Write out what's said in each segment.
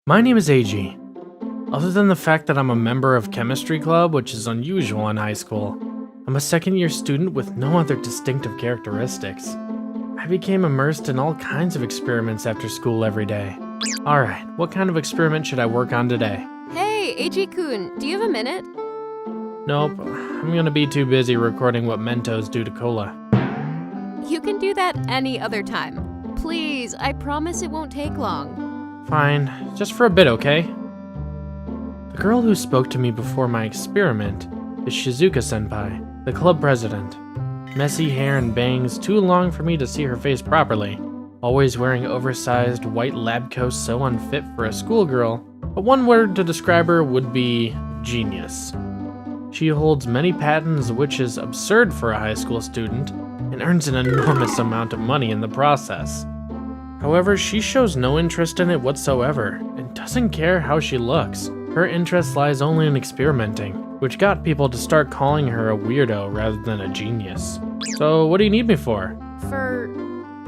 My name is AG. Other than the fact that I'm a member of chemistry club, which is unusual in high school, I'm a second-year student with no other distinctive characteristics. I became immersed in all kinds of experiments after school every day. Alright, what kind of experiment should I work on today? Hey, AG-kun, do you have a minute? Nope, I'm gonna be too busy recording what Mentos do to cola. You can do that any other time. Please, I promise it won't take long. Fine, just for a bit, okay? The girl who spoke to me before my experiment is Shizuka-senpai, the club president. Messy hair and bangs too long for me to see her face properly. Always wearing oversized white lab coats so unfit for a schoolgirl, but one word to describe her would be genius. She holds many patents, which is absurd for a high school student, and earns an enormous amount of money in the process. However, she shows no interest in it whatsoever, and doesn't care how she looks. Her interest lies only in experimenting, which got people to start calling her a weirdo rather than a genius. So what do you need me for? For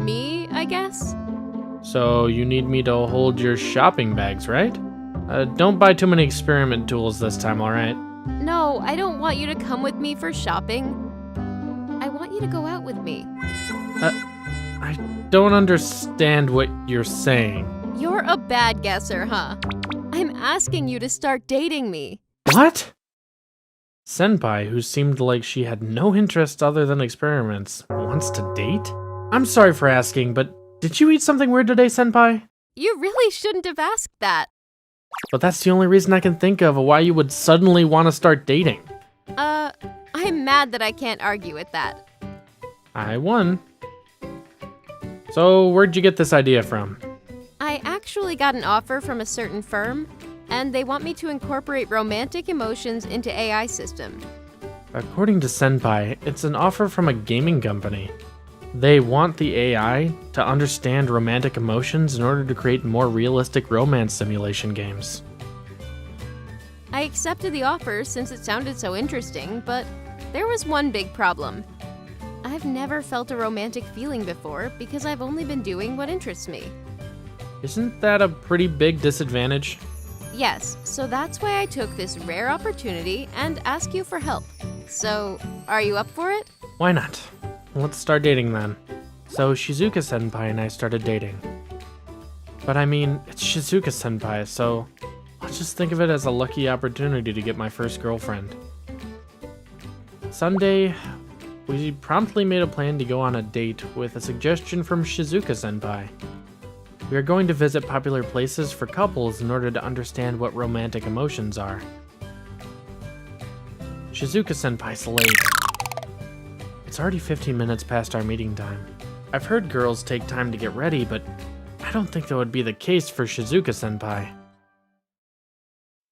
me, I guess? So you need me to hold your shopping bags, right? Don't buy too many experiment tools this time, alright? No, I don't want you to come with me for shopping. I want you to go out with me. I don't understand what you're saying. You're a bad guesser, huh? I'm asking you to start dating me. What? Senpai, who seemed like she had no interest other than experiments, wants to date? I'm sorry for asking, but did you eat something weird today, Senpai? You really shouldn't have asked that. But that's the only reason I can think of why you would suddenly want to start dating. I'm mad that I can't argue with that. I won. So where'd you get this idea from? I actually got an offer from a certain firm, and they want me to incorporate romantic emotions into AI system. According to Senpai, it's an offer from a gaming company. They want the AI to understand romantic emotions in order to create more realistic romance simulation games. I accepted the offer since it sounded so interesting, but there was one big problem. I've never felt a romantic feeling before because I've only been doing what interests me. Isn't that a pretty big disadvantage? Yes, so that's why I took this rare opportunity and asked you for help. So, are you up for it? Why not? Let's start dating then. So Shizuka-senpai and I started dating. But I mean, it's Shizuka-senpai, so I'll just think of it as a lucky opportunity to get my first girlfriend. Sunday, we promptly made a plan to go on a date with a suggestion from Shizuka-senpai. We are going to visit popular places for couples in order to understand what romantic emotions are. Shizuka-senpai's late. It's already 15 minutes past our meeting time. I've heard girls take time to get ready, but I don't think that would be the case for Shizuka-senpai.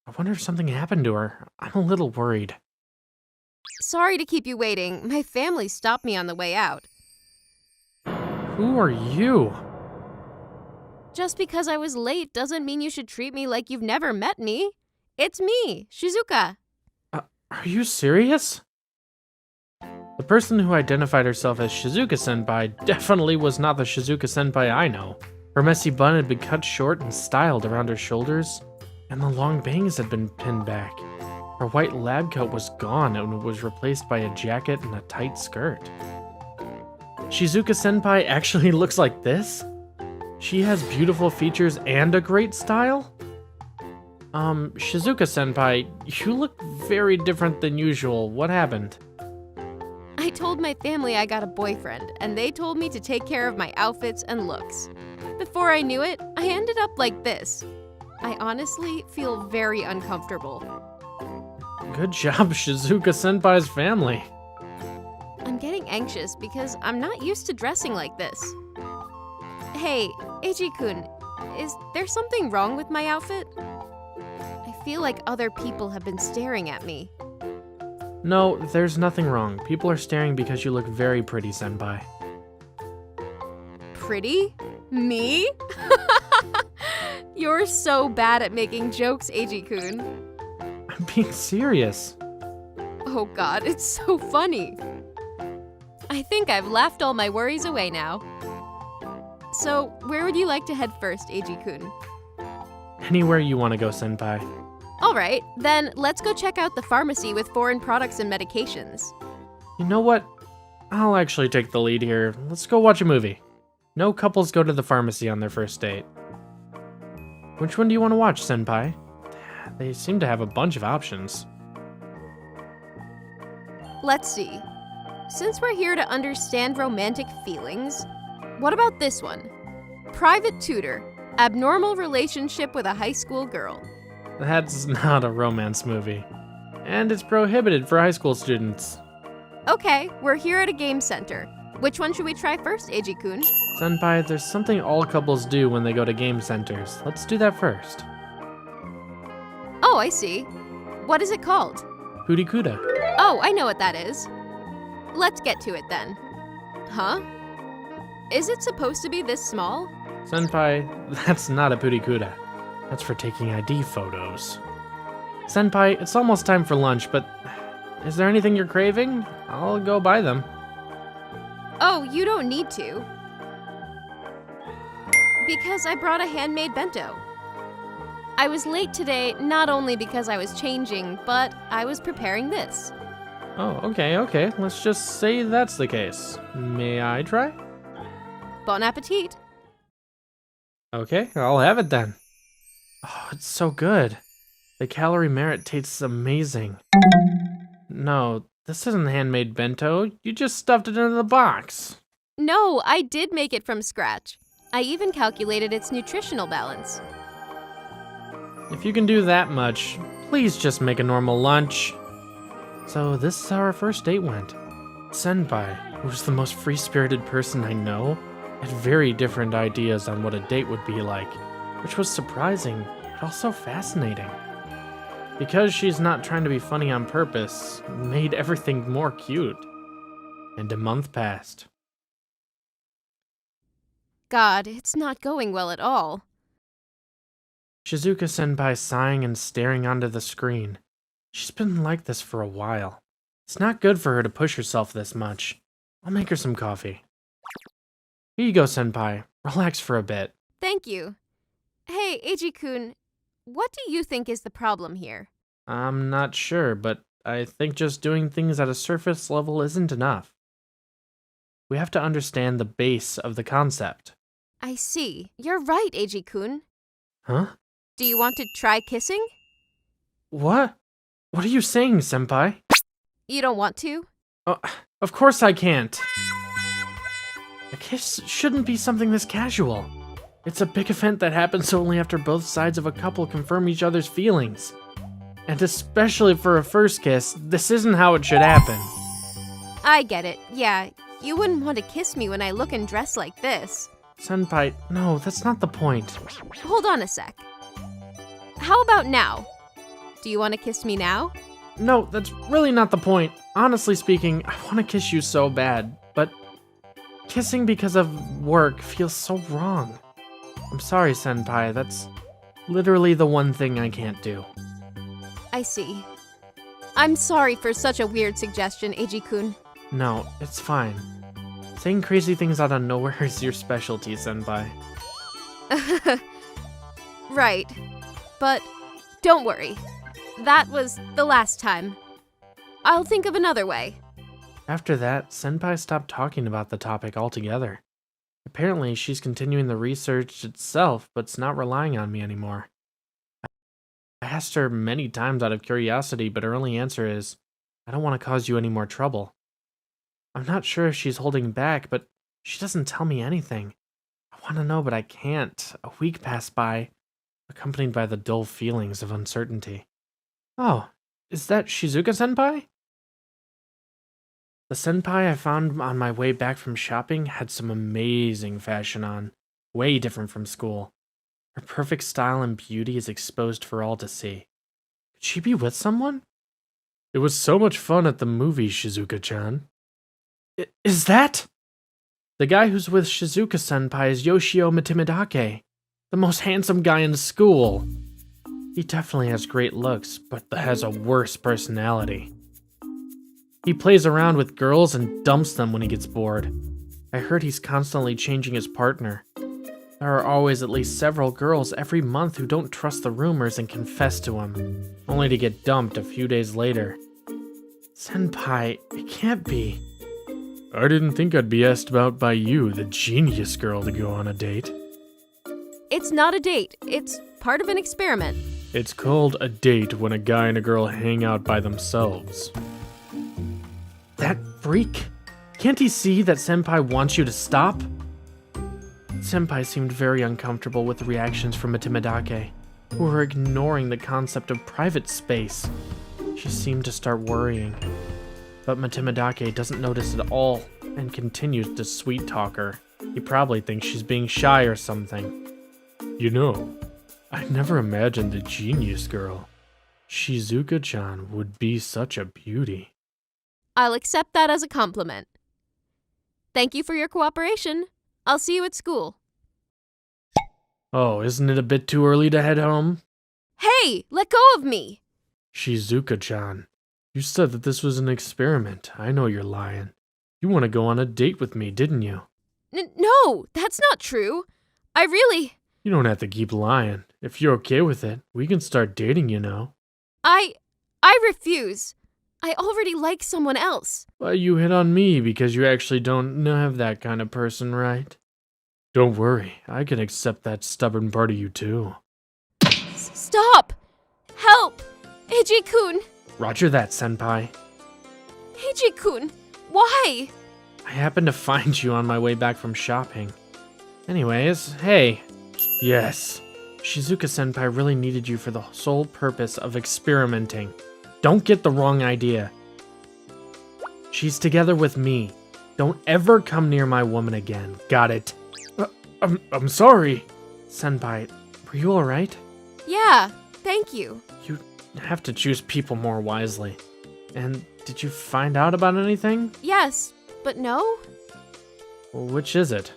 I wonder if something happened to her. I'm a little worried. Sorry to keep you waiting. My family stopped me on the way out. Who are you? Just because I was late doesn't mean you should treat me like you've never met me. It's me, Shizuka. Are you serious? The person who identified herself as Shizuka-senpai definitely was not the Shizuka-senpai I know. Her messy bun had been cut short and styled around her shoulders, and the long bangs had been pinned back. Her white lab coat was gone and was replaced by a jacket and a tight skirt. Shizuka-senpai actually looks like this? She has beautiful features and a great style? Shizuka-senpai, you look very different than usual. What happened? I told my family I got a boyfriend, and they told me to take care of my outfits and looks. Before I knew it, I ended up like this. I honestly feel very uncomfortable. Good job, Shizuka-senpai's family. I'm getting anxious because I'm not used to dressing like this. Hey, Eiji-kun, is there something wrong with my outfit? I feel like other people have been staring at me. No, there's nothing wrong. People are staring because you look very pretty, senpai. Pretty? Me? You're so bad at making jokes, Eiji-kun. I'm being serious. Oh god, it's so funny. I think I've laughed all my worries away now. So, where would you like to head first, Eiji-kun? Anywhere you want to go, senpai. Alright, then let's go check out the pharmacy with foreign products and medications. You know what? I'll actually take the lead here. Let's go watch a movie. No couples go to the pharmacy on their first date. Which one do you want to watch, senpai? They seem to have a bunch of options. Let's see. Since we're here to understand romantic feelings, what about this one? Private Tutor, Abnormal Relationship with a High School Girl. That's not a romance movie. And it's prohibited for high school students. Okay, we're here at a game center. Which one should we try first, Eiji-kun? Senpai, there's something all couples do when they go to game centers. Let's do that first. Oh, I see. What is it called? Purikuda. Oh, I know what that is. Let's get to it then. Huh? Is it supposed to be this small? Senpai, that's not a purikuda. That's for taking ID photos. Senpai, it's almost time for lunch, but is there anything you're craving? I'll go buy them. Oh, you don't need to. Because I brought a handmade bento. I was late today not only because I was changing, but I was preparing this. Oh, okay. Let's just say that's the case. May I try? Bon appetit. Okay, I'll have it then. Oh, it's so good. The calorie merit tastes amazing. No, this isn't handmade bento. You just stuffed it into the box. No, I did make it from scratch. I even calculated its nutritional balance. If you can do that much, please just make a normal lunch. So this is how our first date went. Senpai, who's the most free-spirited person I know, had very different ideas on what a date would be like, which was surprising, but also fascinating. Because she's not trying to be funny on purpose, made everything more cute. And a month passed. God, it's not going well at all. Shizuka-senpai sighing and staring onto the screen. She's been like this for a while. It's not good for her to push herself this much. I'll make her some coffee. Here you go, senpai. Relax for a bit. Thank you. Hey, Eiji-kun, what do you think is the problem here? I'm not sure, but I think just doing things at a surface level isn't enough. We have to understand the base of the concept. I see. You're right, Eiji-kun. Huh? Do you want to try kissing? What? What are you saying, senpai? You don't want to? Of course I can't. A kiss shouldn't be something this casual. It's a big event that happens only after both sides of a couple confirm each other's feelings. And especially for a first kiss, this isn't how it should happen. I get it. Yeah, you wouldn't want to kiss me when I look and dress like this. Senpai, no, that's not the point. Hold on a sec. How about now? Do you want to kiss me now? No, that's really not the point. Honestly speaking, I want to kiss you so bad, but kissing because of work feels so wrong. I'm sorry, senpai, that's literally the one thing I can't do. I see. I'm sorry for such a weird suggestion, Eiji-kun. No, it's fine. Saying crazy things out of nowhere is your specialty, senpai. Right. But don't worry. That was the last time. I'll think of another way. After that, senpai stopped talking about the topic altogether. Apparently, she's continuing the research itself, but's not relying on me anymore. I asked her many times out of curiosity, but her only answer is, I don't want to cause you any more trouble. I'm not sure if she's holding back, but she doesn't tell me anything. I want to know, but I can't. A week passed by, accompanied by the dull feelings of uncertainty. Oh, is that Shizuka-senpai? The senpai I found on my way back from shopping had some amazing fashion on, way different from school. Her perfect style and beauty is exposed for all to see. Could she be with someone? It was so much fun at the movie, Shizuka-chan. Is that? The guy who's with Shizuka-senpai is Yoshio Mitimidake, the most handsome guy in school. He definitely has great looks, but has a worse personality. He plays around with girls and dumps them when he gets bored. I heard he's constantly changing his partner. There are always at least several girls every month who don't trust the rumors and confess to them, only to get dumped a few days later. Senpai, it can't be. I didn't think I'd be asked about by you, the genius girl, to go on a date. It's not a date. It's part of an experiment. It's called a date when a guy and a girl hang out by themselves. That freak? Can't he see that Senpai wants you to stop? Senpai seemed very uncomfortable with the reactions from Mitimadake, who were ignoring the concept of private space. She seemed to start worrying. But Mitimadake doesn't notice at all and continues to sweet talk her. He probably thinks she's being shy or something. You know, I never imagined the genius girl. Shizuka-chan would be such a beauty. I'll accept that as a compliment. Thank you for your cooperation. I'll see you at school. Oh, isn't it a bit too early to head home? Hey, let go of me! Shizuka-chan, you said that this was an experiment. I know you're lying. You want to go on a date with me, didn't you? No, that's not true. I really... You don't have to keep lying. If you're okay with it, we can start dating, you know. I refuse. I already like someone else. But you hit on me because you actually don't have that kind of person, right? Don't worry, I can accept that stubborn part of you too. Stop! Help! Eiji-kun! Roger that, senpai. Eiji-kun, why? I happened to find you on my way back from shopping. Anyways, hey. Yes, Shizuka-senpai really needed you for the sole purpose of experimenting. Don't get the wrong idea. She's together with me. Don't ever come near my woman again. Got it? I'm sorry. Senpai, were you alright? Yeah, thank you. You have to choose people more wisely. And did you find out about anything? Yes, but no? Well, which is it?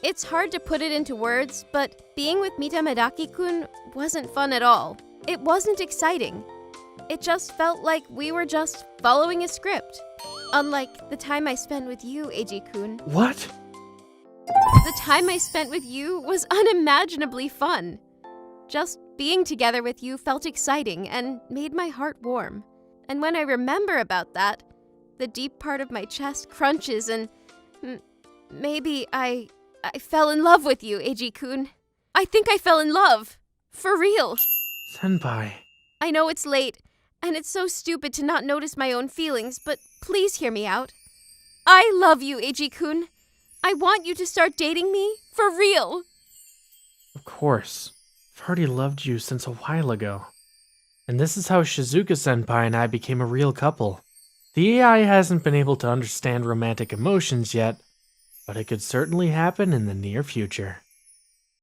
It's hard to put it into words, but being with Mitamadaki-kun wasn't fun at all. It wasn't exciting. It just felt like we were just following a script. Unlike the time I spent with you, Eiji-kun. What? The time I spent with you was unimaginably fun. Just being together with you felt exciting and made my heart warm. And when I remember about that, the deep part of my chest crunches and maybe I fell in love with you, Eiji-kun. I think I fell in love. For real. Senpai. I know it's late, and it's so stupid to not notice my own feelings, but please hear me out. I love you, Eiji-kun. I want you to start dating me for real. Of course. I've already loved you since a while ago. And this is how Shizuka-senpai and I became a real couple. The AI hasn't been able to understand romantic emotions yet, but it could certainly happen in the near future.